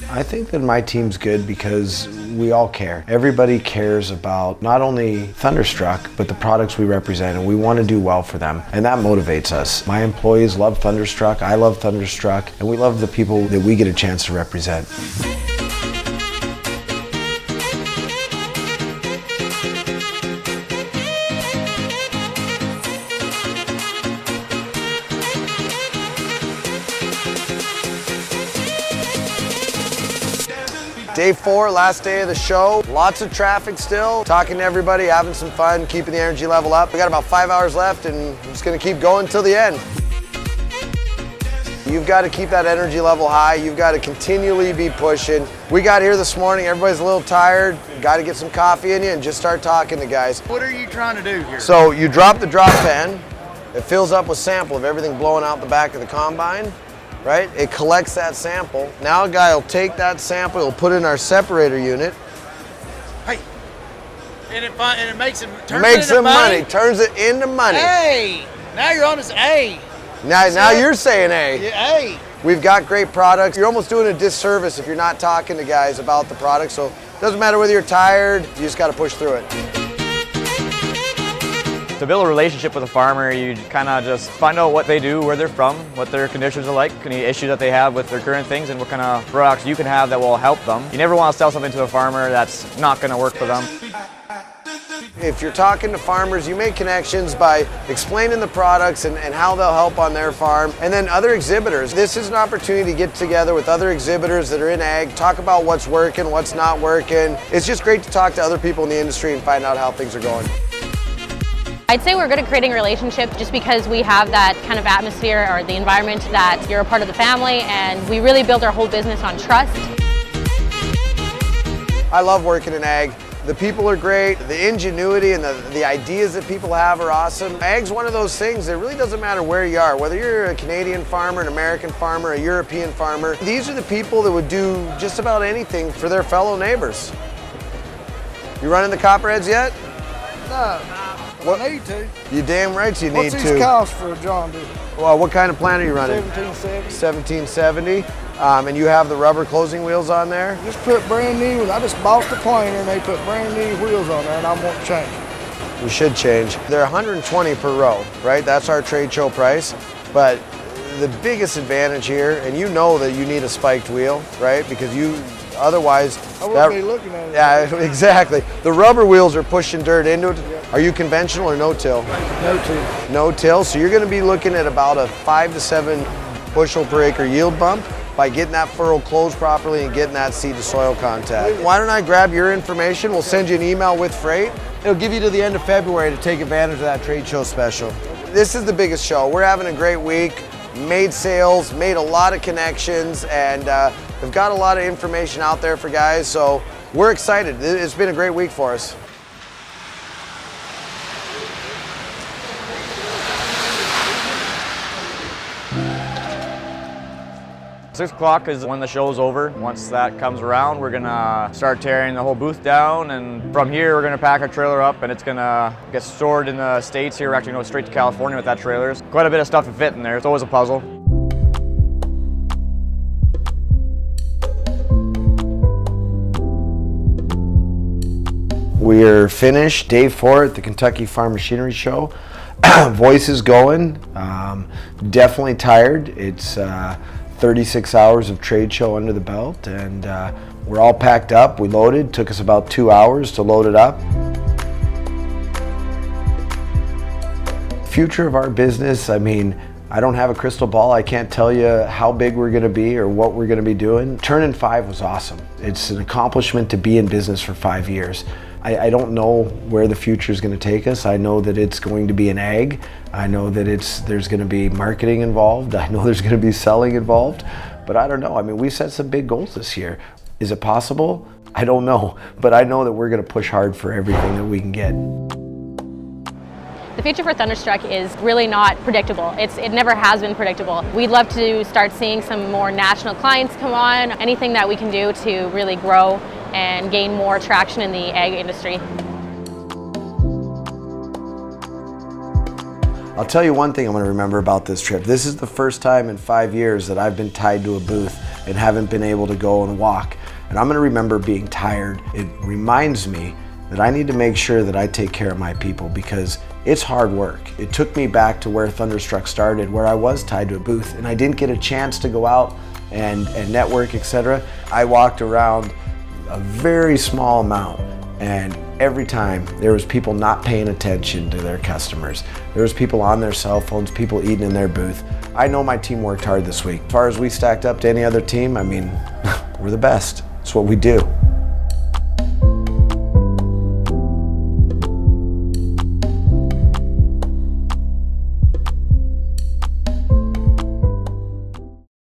I think that my team's good because we all care. Everybody cares about not only Thunderstruck, but the products we represent, and we want to do well for them, and that motivates us. My employees love Thunderstruck, I love Thunderstruck, and we love the people that we get a chance to represent. Day 4, last day of the show. Lots of traffic still. Talking to everybody, having some fun, keeping the energy level up. We got about 5 hours left and I'm just gonna keep going till the end. You've got to keep that energy level high. You've got to continually be pushing. We got here this morning, everybody's a little tired. Got to get some coffee in you and just start talking to guys. What are you trying to do here? So you drop the drop pen. It fills up with sample of everything blowing out the back of the combine. Right? It collects that sample. Now a guy will take that sample, he'll put it in our separator unit. Hey, and it makes it money. Turns it into money. Hey, now you're on this A. Now you're saying A. Yeah, A. We've got great products. You're almost doing a disservice if you're not talking to guys about the product. So it doesn't matter whether you're tired, you just got to push through it. To build a relationship with a farmer, you kind of just find out what they do, where they're from, what their conditions are like, any issues that they have with their current things, and what kind of products you can have that will help them. You never want to sell something to a farmer that's not going to work for them. If you're talking to farmers, you make connections by explaining the products and how they'll help on their farm. And then other exhibitors. This is an opportunity to get together with other exhibitors that are in ag, talk about what's working, what's not working. It's just great to talk to other people in the industry and find out how things are going. I'd say we're good at creating relationships just because we have that kind of atmosphere or the environment that you're a part of the family, and we really build our whole business on trust. I love working in ag. The people are great, the ingenuity and the ideas that people have are awesome. Ag's one of those things that really doesn't matter where you are, whether you're a Canadian farmer, an American farmer, a European farmer. These are the people that would do just about anything for their fellow neighbors. You running the Copperheads yet? No. What? I need to. You damn right you need to. What's these cost for a John Deere? Well, what kind of plant are you running? 1770. 1770. And you have the rubber closing wheels on there? Just put brand new, I just bought the planer and they put brand new wheels on there and I won't change. We should change. They're 120 per row, right? That's our trade show price. But the biggest advantage here, and you know that you need a spiked wheel, right? Because otherwise, I wouldn't be looking at it. Yeah, exactly. The rubber wheels are pushing dirt into it. Yep. Are you conventional or no-till? No-till. No-till, so you're gonna be looking at about a 5 to 7 bushel per acre yield bump by getting that furrow closed properly and getting that seed to soil contact. Why don't I grab your information? We'll send you an email with freight. It'll give you to the end of February to take advantage of that trade show special. This is the biggest show. We're having a great week. Made sales, made a lot of connections, and we've got a lot of information out there for guys, so we're excited. It's been a great week for us. Six o'clock is when the show's over. Once that comes around, we're gonna start tearing the whole booth down, and from here we're gonna pack our trailer up and it's gonna get stored in the States here. We're actually going straight to California with that trailer. There's quite a bit of stuff to fit in there. It's always a puzzle. We're finished, day 4 at the Kentucky Farm Machinery Show. Voice is going, definitely tired. It's 36 hours of trade show under the belt, and we're all packed up. We loaded, took us about 2 hours to load it up. Future of our business, I mean, I don't have a crystal ball. I can't tell you how big we're gonna be or what we're gonna be doing. Turning 5 was awesome. It's an accomplishment to be in business for 5 years. I don't know where the future is going to take us. I know that it's going to be an ag. I know that there's going to be marketing involved. I know there's going to be selling involved, but I don't know. I mean, we set some big goals this year. Is it possible? I don't know, but I know that we're going to push hard for everything that we can get. The future for Thunderstruck is really not predictable. It never has been predictable. We'd love to start seeing some more national clients come on, anything that we can do to really grow and gain more traction in the ag industry. I'll tell you one thing I'm going to remember about this trip. This is the first time in 5 years that I've been tied to a booth and haven't been able to go and walk. And I'm going to remember being tired. It reminds me that I need to make sure that I take care of my people because it's hard work. It took me back to where Thunderstruck started, where I was tied to a booth and I didn't get a chance to go out and network, etc. I walked around a very small amount, and every time there was people not paying attention to their customers. There was people on their cell phones, people eating in their booth. I know my team worked hard this week. As far as we stacked up to any other team, I mean, we're the best. It's what we do.